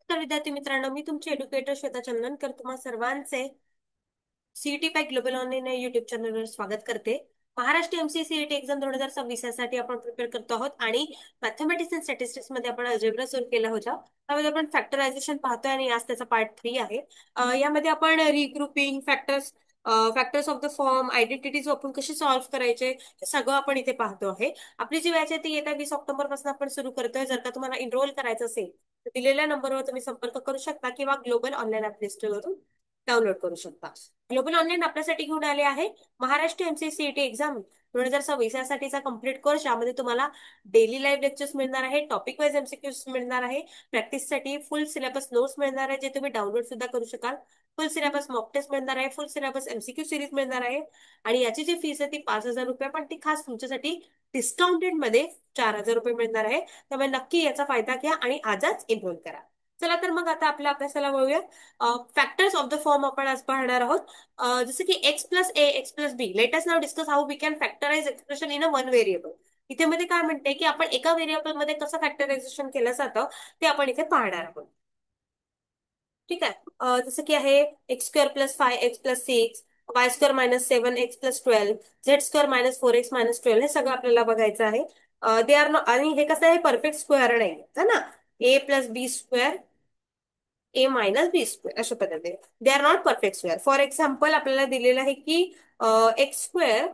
तर विद्यार्थी मित्रांनो, मी तुमचे एड्युकेटर श्वेता चंदनकर तुम्हा सर्वांचे सीईटी पॅक ग्लोबल ऑनलाईन या युट्यूब चॅनलवर स्वागत करते. महाराष्ट्र एमसीसीईटी एक्झाम 2026 यासाठी आपण प्रिपेअर करतो आहोत आणि मॅथमॅटिक्स अँड स्टॅटिस्टिक्स मध्ये आपण अल्जेब्रा सुरू केला होता. त्यामध्ये आपण फॅक्टरायझेशन पाहतोय आणि आज त्याचा पार्ट 3 आहे. यामध्ये आपण regrouping factors of the form identities वापरून कशी सॉल्व्ह करायचे हे सगळं आपण इथे पाहतो आहे. आपली जी बॅच आहे ती येत्या 20 ऑक्टोबर पासून आपण सुरू करतोय. जर का तुम्हाला एनरोल करायचं असेल तर दिलेल्या नंबरवर तुम्ही संपर्क करू शकता किंवा ग्लोबल ऑनलाईन ऍप वरून डाउनलोड करू शकता. ग्लोबल ऑनलाईन आपल्यासाठी घेऊन आले आहे महाराष्ट्र एमसीसीईटी एक्झाम 2026 यासाठीचा कम्प्लीट कोर्स. यामध्ये तुम्हाला डेली लाईव्ह लेक्चर्स मिळणार आहे, टॉपिक वाईज एमसीक्यूज मिळणार आहे, प्रॅक्टिससाठी फुल सिलेबस नोट्स मिळणार आहे जे तुम्ही डाउनलोड सुद्धा करू शकाल, फुल सिलेबस मॉक टेस्ट मिळणार आहे, फुल सिलेबस एमसीक्यू सिरीज मिळणार आहे आणि याची जी फीस आहे ती 5,000 रुपये, पण ती खास तुमच्यासाठी डिस्काउंटेड मध्ये 4,000 रुपये मिळणार आहे. त्यामुळे नक्की याचा फायदा घ्या आणि आजच एनरोल करा. चला तर मग आता आपल्या अभ्यासाला वळूया. फॅक्टर्स ऑफ द फॉर्म आपण आज पाहणार आहोत. जसं की X plus A X plus B. Let us now discuss how we can factorise expression in a one variable. इथे मध्ये काय म्हणते की आपण एका व्हेरिएबल मध्ये कसं फॅक्टरायझेशन केलं जातं ते आपण इथे पाहणार आहोत. ठीक आहे. जसं की आहे x² + 5x + 6, y² - 7x + 12, z² - 4x - 12 हे सगळं आपल्याला बघायचं आहे. दे आर नॉट, आणि हे कसं आहे परफेक्ट स्क्वेअर नाही है ना. a + b² a - b² अशा पद्धतीने they are not perfect square. For example आपल्याला दिलेलं आहे की x²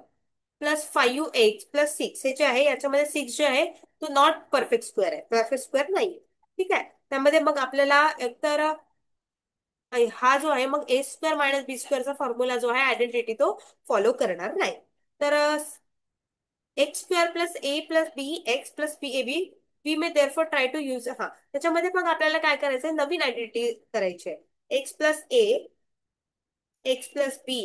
+ 5x + 6 हे जे आहे याच्यामध्ये 6 जे आहे तो नॉट परफेक्ट स्क्वेअर आहे, परफेक्ट स्क्वेअर नाही. ठीक आहे. त्यामध्ये मग आपल्याला एकतर हा जो आहे मग a² - b² चा फॉर्म्युला जो आहे आयडेंटिटी तो फॉलो करणार नाही. तर x² + a + b we may therefore try to use. हा त्याच्यामध्ये मग आपल्याला काय करायचंय, नवीन आयडेंटिटी करायची आहे. x + a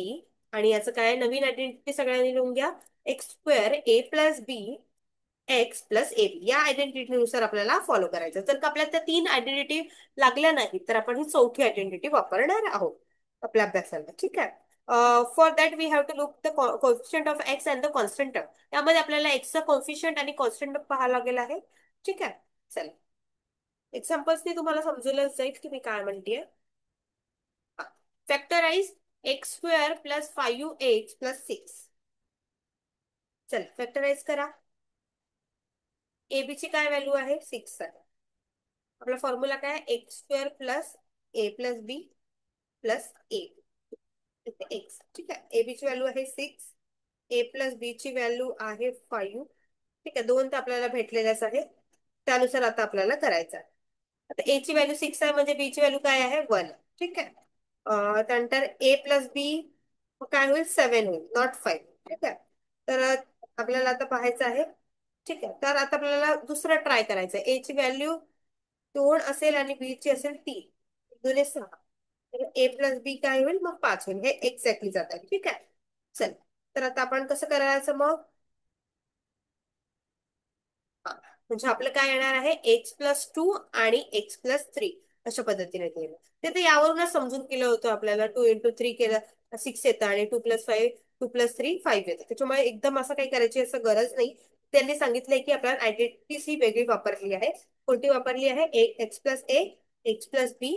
आणि याचं काय नवीन आयडेंटिटी सगळ्यांनी लिहून घ्या. x² a + b या आयडेंटिटीनुसार आपल्याला फॉलो करायचं. जर का आपल्याला त्या 3 आयडेंटिटी लागल्या नाही तर आपण ही चौथी आयडेंटिटी वापरणार आहोत आपल्या अभ्यासाला. ठीक आहे. For that we have to look the coefficient of X and the constant term. यामध्ये आपल्याला एक्सचा कोएफिशियंट आणि कॉन्स्टंट टर्म पाहावं लागेल आहे. ठीक आहे. चला एक्झाम्पल्सनी तुम्हाला समजूनच जाईल की मी काय म्हणतेय. Factorise x² + 5x + 6. चला फॅक्टराइज करा. ची काय व्हॅल्यू आहे 6 आहे. आपला फॉर्म्युला काय आहे x² + a + b + a x. ठीक आहे. ए बी ची व्हॅल्यू आहे 6, a + b ची व्हॅल्यू आहे 5. ठीक आहे. दोन तर आपल्याला भेटलेल्याच आहे. त्यानुसार आता आपल्याला करायचं आहे. आता a ची व्हॅल्यू 6 आहे म्हणजे b ची व्हॅल्यू काय आहे 1. ठीक आहे. त्यानंतर a + b काय होईल 7 होईल, नॉट 5. ठीक आहे. तर आपल्याला आता पाहायचं आहे. ठीक आहे. तर आता आपल्याला दुसरं ट्राय करायचं आहे. a ची व्हॅल्यू 2 असेल आणि b ची असेल 3. 2 6. a + b काय होईल मग 5 होईल. हे एक्झॅक्टली जात आहे. ठीक आहे. चल तर आता आपण कसं करायचं मग. हा, म्हणजे आपलं काय येणार आहे x + 2 आणि x + 3 अशा पद्धतीने केलं. ते तर यावरूनच समजून केलं होतं आपल्याला. 2 × 3 केलं 6 येतं आणि 2 + 5 2 + 3 5 येतं. त्याच्यामुळे एकदम असं काही करायची असं गरज नाही. त्यांनी सांगितलंय की आपल्याला आयडेंटिटीज ही वेगळी वापरली आहे. कोणती वापरली आहे x + a x + b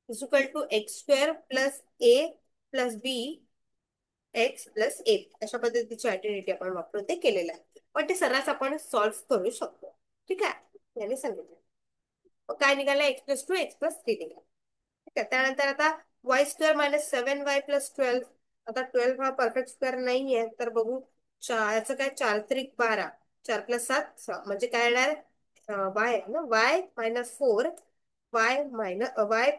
= x² + a + b x + a अशा पद्धतीची आयडेंटिटी आपण वापरून ते केलेलं आहे. पण ते सर्रास आपण सॉल्व्ह करू शकतो. ठीक आहे. याने सांगितलं. मग काय निघालं x + 2 x + 3 निघाला. ठीक आहे. त्यानंतर आता y² - 7y + 12. आता 12 हा परफेक्ट स्क्वेअर नाहीये तर बघू. याचं काय 4 × 3 = 12, 4 + 7 6 म्हणजे काय येणार y ना y - 4 y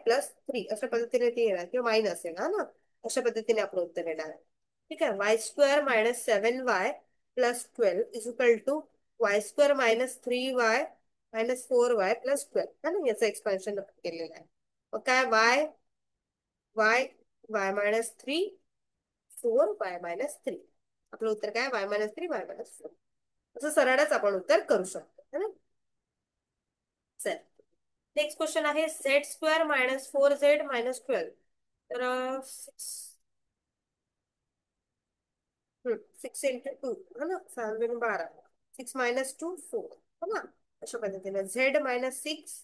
+ 3 अशा पद्धतीने ते येणार किंवा मायनस आहे ना. अशा पद्धतीने आपलं उत्तर येणार. ठीक आहे. y² - 7y + 12 = y² - 3y - 4y + 12 है ना. याचं एक्सपान्शन केलेलं आहे. मग काय y y - 3 4 y - 3. आपलं उत्तर काय y - 3 y - 4. असं सरळच आपण उत्तर करू शकतो है ना. चल नेक्स्ट क्वेश्चन आहे z² - 4z - 12. तर 6 × 2 है ना 6 × 12. 6 - 2 4 है ना. अशा पद्धतीने z - 6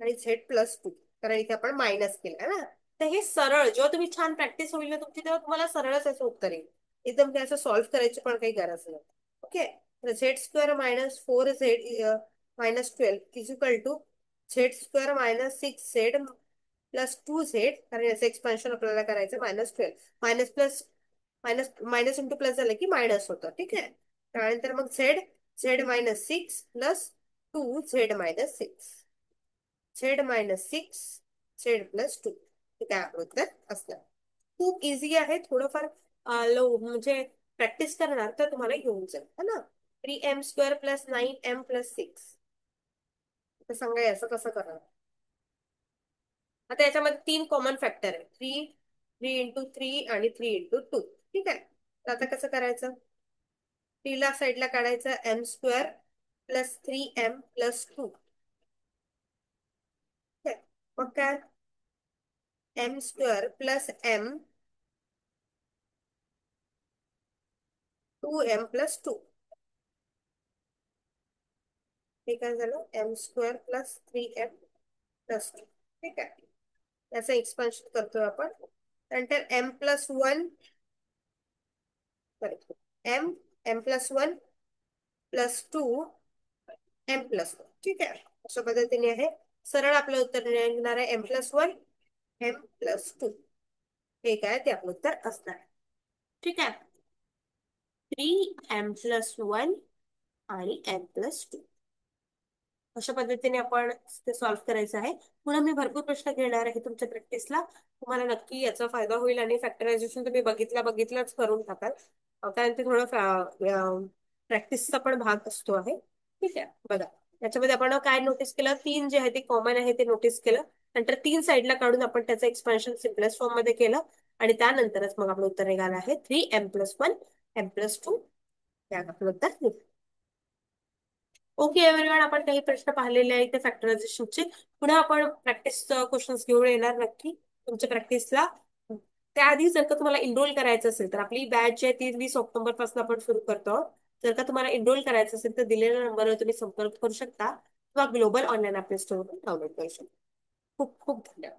आणि Z+2, कारण इथे आपण मायनस केलं ना. तर हे सरळ जेव्हा तुम्ही छान प्रॅक्टिस होईल ना तुमची, तेव्हा तुम्हाला सरळच असं उत्तर येईल. एकदम ते असं सॉल्व्ह करायची पण काही गरज नाही. Okay. Z² - 4Z - 12 Z² - 6Z +2Z, कारण याचं एक्सपान्शन आपल्याला करायचं -12. Minus plus minus minus into plus झालं की मायनस होतं. ठीक आहे. त्यानंतर मग Z - 6 + 2Z - 6. Z - 6 Z+2. हे काय आपलं उत्तर असणार. खूप इझी आहे. थोडंफार लो म्हणजे प्रॅक्टिस करणार तर तुम्हाला येऊन जाईल, है ना. 3m² + 9m + 6. तर सांगा याचं कसं करणार. आता याच्यामध्ये 3 कॉमन फॅक्टर आहे. 3 आणि 3 × 2. ठीक आहे. तर आता कसं करायचं. 3 ला साईडला काढायचं. m² + 3m + 2. ठीक आहे. मग काय. m² + m 2m + 2. हे काय झालं. m² + 3m + 2. ठीक आहे. याचं एक्सपान्शन करतोय आपण. नंतर m+1. m m+1 + 2 m+1. ठीक आहे. अशा पद्धतीने आहे. सरळ आपलं उत्तर निघणार आहे m+1 m+2. हे काय ते आपलं उत्तर असणार आहे. ठीक आहे. 3m+1 आणि m+2. अशा पद्धतीने आपण ते सॉल्व्ह करायचं आहे. पुन्हा मी भरपूर प्रश्न घेणार आहे तुमच्या प्रॅक्टिसला. तुम्हाला नक्की याचा फायदा होईल आणि फॅक्टरायझेशन तुम्ही बघितलंच करून टाकाल. कारण ते थोडं प्रॅक्टिसचा पण भाग असतो आहे. ठीक आहे. बघा याच्यामध्ये आपण काय नोटीस केलं. 3 जे आहे ते कॉमन आहे ते नोटीस केलं. नंतर 3 साईडला काढून आपण त्याचं एक्सपान्शन सिम्पलेस्ट फॉर्म मध्ये केलं. आणि त्यानंतरच मग आपलं उत्तर निघालं आहे 3m+1 m+2. हे आपलं उत्तर निघालं. ओके एव्हरीवन, आपण काही प्रश्न पाहिलेले आहेत ते फॅक्टरायझेशनचे. पुन्हा आपण प्रॅक्टिस क्वेश्चन्स घेऊन येणार नक्की तुमच्या प्रॅक्टिसला. त्याआधी जर का तुम्हाला एनरोल करायचं असेल तर आपली बॅच आहे ती 20 ऑक्टोबर पासून आपण सुरू करतो आहोत. जर का तुम्हाला एनरोल करायचं असेल तर दिलेल्या नंबरवर तुम्ही संपर्क करू शकता किंवा ग्लोबल ऑनलाईन ॲप स्टोअरवरून डाउनलोड करू शकता. खूप खूप धन्यवाद.